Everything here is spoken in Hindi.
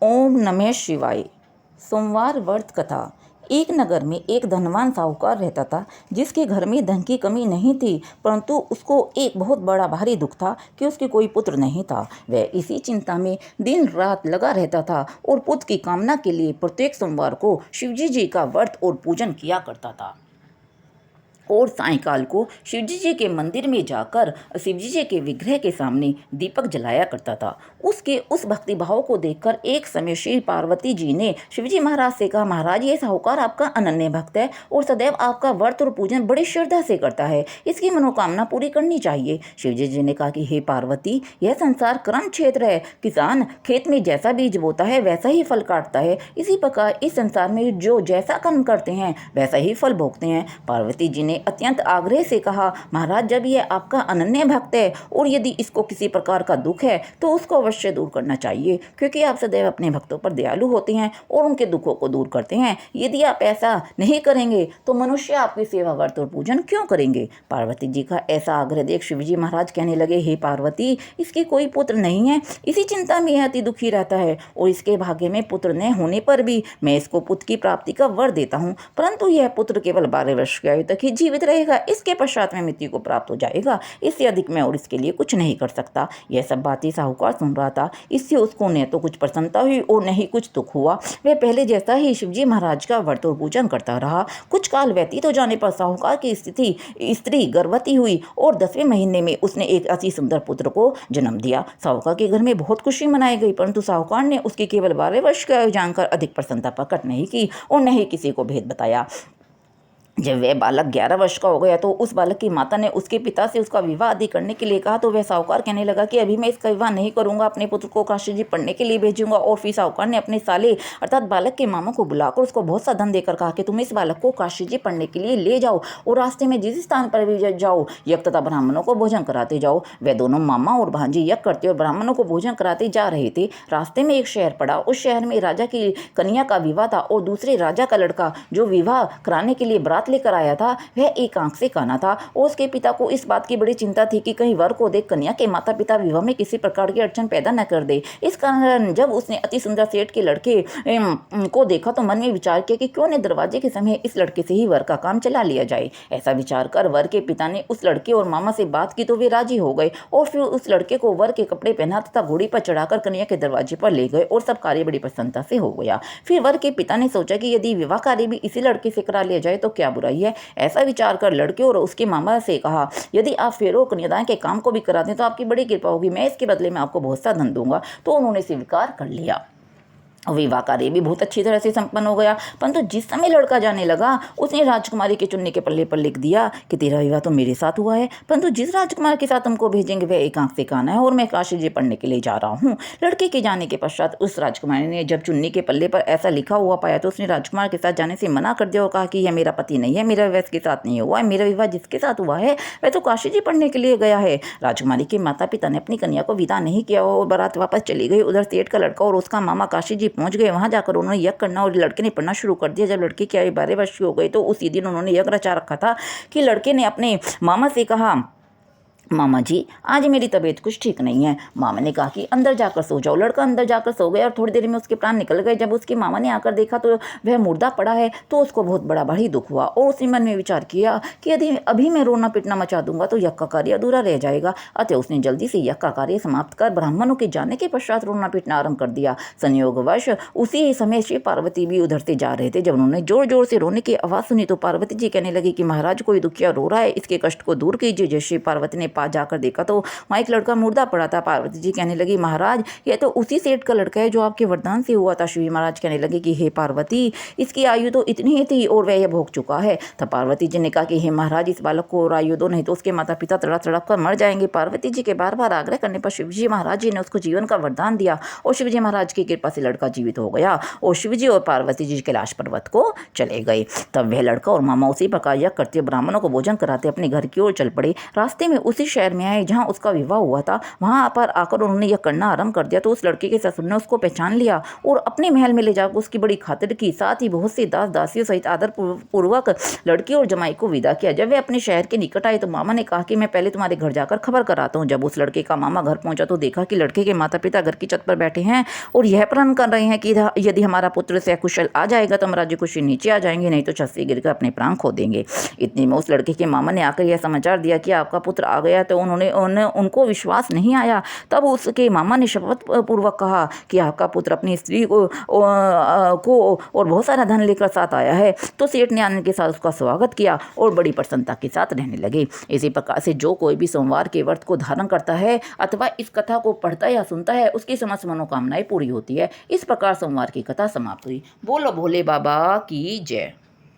ओम नमः शिवाय। सोमवार व्रत कथा। एक नगर में एक धनवान साहूकार रहता था, जिसके घर में धन की कमी नहीं थी, परंतु उसको एक बहुत बड़ा भारी दुख था कि उसके कोई पुत्र नहीं था। वह इसी चिंता में दिन रात लगा रहता था और पुत्र की कामना के लिए प्रत्येक सोमवार को शिवजी जी का व्रत और पूजन किया करता था और सायंकाल को शिवजी जी के मंदिर में जाकर शिवजी जी के विग्रह के सामने दीपक जलाया करता था। उसके उस भक्ति भाव को देखकर एक समय श्री पार्वती जी ने शिवजी महाराज से कहा, महाराज ये साहूकार आपका अनन्य भक्त है और सदैव आपका व्रत और पूजन बड़ी श्रद्धा से करता है, इसकी मनोकामना पूरी करनी चाहिए। शिवजी जी ने कहा कि हे पार्वती, यह संसार कर्म क्षेत्र है। किसान खेत में जैसा बीज बोता है वैसा ही फल काटता है। इसी प्रकार इस संसार में जो जैसा कर्म करते हैं वैसा ही फल भोगते हैं। पार्वती जी ने अत्यंत आग्रह से कहा, महाराज जब ये आपका अनन्य भक्त है और यदि इसको किसी प्रकार का दुख है तो उसको अवश्य दूर करना चाहिए, क्योंकि आप सदैव अपने भक्तों पर दयालु होते हैं और उनके दुखों को दूर करते हैं। यदि आप ऐसा नहीं करेंगे तो मनुष्य आपकी सेवा व्रत और पूजन क्यों करेंगे। पार्वती जी का ऐसा आग्रह देख शिवजी महाराज कहने लगे, हे पार्वती, इसके कोई पुत्र नहीं है, इसी चिंता में अति दुखी रहता है और इसके भाग्य में पुत्र न होने पर भी मैं इसको पुत्र की प्राप्ति का वर देता हूँ, परंतु यह पुत्र केवल 12 वर्ष की आयु तक ही जीवित रहेगा। इसके पश्चात में मृत्यु को प्राप्त हो जाएगा। इससे अधिक मैं और इसके लिए कुछ नहीं कर सकता। यह सब बातें साहूकार सुन रहा था। इससे उसको न तो कुछ प्रसन्नता हुई और न ही कुछ दुख हुआ। वह पहले जैसा ही शिवजी महाराज का व्रत और पूजन करता रहा। कुछ काल व्यतीत हो जाने पर साहूकार की स्त्री गर्भवती हुई और 10वें महीने में उसने एक अति सुंदर पुत्र को जन्म दिया। साहूकार के घर में बहुत खुशी मनाई गई, परंतु साहूकार ने उसकी केवल 12 वर्ष की आयु जानकर अधिक प्रसन्नता प्रकट नहीं की और न ही किसी को भेद बताया। जब वह बालक 11 वर्ष का हो गया तो उस बालक की माता ने उसके पिता से उसका विवाह आदि करने के लिए कहा, तो वह साहूकार कहने लगा कि अभी मैं इसका विवाह नहीं करूंगा, अपने पुत्र को काशी जी पढ़ने के लिए भेजूंगा। और फिर साहूकार ने अपने साले अर्थात बालक के मामा को बुलाकर उसको बहुत सा धन देकर कहा कि तुम इस बालक को काशी जी पढ़ने के लिए ले जाओ और रास्ते में जिस स्थान पर भी जाओ यज्ञ तथा ब्राह्मणों को भोजन कराते जाओ। वह दोनों मामा और भांजी यज्ञ करते और ब्राह्मणों को भोजन कराते जा रहे थे। रास्ते में एक शहर पड़ा। उस शहर में राजा की कन्या का विवाह था और दूसरे राजा का लड़का जो विवाह कराने के लिए बारात लेकर आया था वह एक आंख से काना था और उसके पिता को इस बात की बड़ी चिंता थी कि कहीं वर को देख कन्या के माता पिता विवाह में किसी प्रकार की अड़चन पैदा न कर दे। इस कारण जब उसने अति सुंदर सेठ के लड़के को देखा तो मन में विचार किया कि क्यों न दरवाजे के समय इस लड़के से ही वर का काम चला लिया जाए। ऐसा विचार कर वर के पिता ने उस लड़के और मामा से बात की तो वे राजी हो गए और फिर उस लड़के को वर के कपड़े पहना तथा घोड़ी पर चढ़ाकर कन्या के दरवाजे पर ले गए और सब कार्य बड़ी प्रसन्नता से हो गया। फिर वर के पिता ने सोचा कि यदि विवाह कार्य भी इसी लड़के से करा लिया जाए तो क्या बुराई है। ऐसा विचार कर लड़के और उसके मामा से कहा, यदि आप फेरों कन्यादान के काम को भी करा दें तो आपकी बड़ी कृपा होगी, मैं इसके बदले में आपको बहुत सा धन दूंगा। तो उन्होंने स्वीकार कर लिया। विवाह कार्य भी बहुत अच्छी तरह से संपन्न हो गया, परंतु जिस समय लड़का जाने लगा उसने राजकुमारी के चुन्नी के पल्ले पर लिख दिया कि तेरा विवाह तो मेरे साथ हुआ है, परंतु जिस राजकुमार के साथ तुमको भेजेंगे वह एक आंख से काना है और मैं काशी जी पढ़ने के लिए जा रहा हूँ। लड़के के जाने के पश्चात उस राजकुमारी ने जब चुन्नी के पल्ले पर ऐसा लिखा हुआ पाया तो उसने राजकुमार के साथ जाने से मना कर दिया और कहा कि यह मेरा पति नहीं है, मेरा विवाह इसके साथ नहीं हुआ है, मेरा विवाह जिसके साथ हुआ है वह तो काशी जी पढ़ने के लिए गया है। राजकुमारी के माता पिता ने अपनी कन्या को विदा नहीं किया और बारात वापस चली गई। उधर सेठ का लड़का और उसका मामा काशी जी पहुंच गए। वहां जाकर उन्होंने यज्ञ करना और लड़के ने पढ़ना शुरू कर दिया। जब लड़के की आयु 12 वर्ष की हो गई तो उसी दिन उन्होंने यज्ञ रचा रखा था कि लड़के ने अपने मामा से कहा, मामा जी आज मेरी तबीयत कुछ ठीक नहीं है। मामा ने कहा कि अंदर जाकर सो जाओ। लड़का अंदर जाकर सो गया और थोड़ी देर में उसके प्राण निकल गए। जब उसके मामा ने आकर देखा तो वह मुर्दा पड़ा है तो उसको बहुत बड़ा भारी दुख हुआ और उसने मन में विचार किया कि यदि अभी मैं रोना पिटना मचा दूंगा तो यज्ञ का कार्य अधूरा रह जाएगा। अतः उसने जल्दी से यज्ञ का कार्य समाप्त कर ब्राह्मणों के जाने के पश्चात रोना पिटना आरंभ कर दिया। संयोगवश उसी समय श्री पार्वती भी उधर से जा रहे थे। जब उन्होंने जोर जोर से रोने की आवाज़ सुनी तो पार्वती जी कहने लगी कि महाराज कोई दुखिया रो रहा है, इसके कष्ट को दूर कीजिए। जब श्री पार्वती ने पास जाकर देखा तो वहाँ एक लड़का मुर्दा पड़ा था। पार्वती जी कहने लगी, महाराज यह तो उसी सेठ का लड़का है जो आपके वरदान से हुआ था। शिव महाराज कहने लगे कि हे पार्वती, इसकी आयु तो इतनी ही थी और वह यह भोग चुका है। तब पार्वती जी ने कहा कि हे महाराज, इस बालक को और आयु दो, नहीं तो उसके माता पिता तड़प तड़प कर मर जाएंगे। पार्वती जी के बार बार आग्रह करने पर शिवजी महाराज जी ने उसको जीवन का वरदान दिया और शिवजी महाराज की कृपा से लड़का जीवित हो गया और शिवजी और पार्वती जी कैलाश पर्वत को चले गए। तब वह लड़का और मामा उसी प्रकार यज्ञ करते ब्राह्मणों को भोजन कराते अपने घर की ओर चल पड़े। रास्ते में उसी शहर में आए जहाँ उसका विवाह हुआ था। वहाँ पर आकर उन्होंने यह करना आरंभ कर दिया तो उस लड़के के ससुर ने उसको पहचान लिया और अपने महल में ले जाकर उसकी बड़ी खातिर की। साथ ही बहुत से दास दासियों सहित आदर पूर्वक लड़की और जमाई को विदा किया। जब वे अपने शहर के निकट आए तो मामा ने कहा कि मैं पहले तुम्हारे घर जाकर खबर कराता हूँ। जब उस लड़के का मामा घर पहुंचा तो देखा कि लड़के के माता पिता घर की छत पर बैठे हैं और यह प्रण कर रहे हैं कि यदि हमारा पुत्र सकुशल आ जाएगा तो हम राज्य खुशी नीचे आ जाएंगे, नहीं तो छत से गिरकर अपने प्राण खो देंगे। इतने में उस लड़के के मामा ने आकर यह समाचार दिया कि आपका पुत्र आ गया। तो उनको विश्वास नहीं आया। तब उसके मामा ने शपथ पूर्वक कहा कि आपका पुत्र अपनी स्त्री को और बहुत सारा धन लेकर साथ आया है। तो सेठ ने आनंद के साथ उसका स्वागत किया और बड़ी प्रसन्नता के साथ रहने लगे। इसी प्रकार से जो कोई भी सोमवार के व्रत को धारण करता है अथवा इस कथा को पढ़ता या सुनता है उसकी समस्त मनोकामनाएं पूरी होती है। इस प्रकार सोमवार की कथा समाप्त हुई। बोलो भोले बाबा की जय।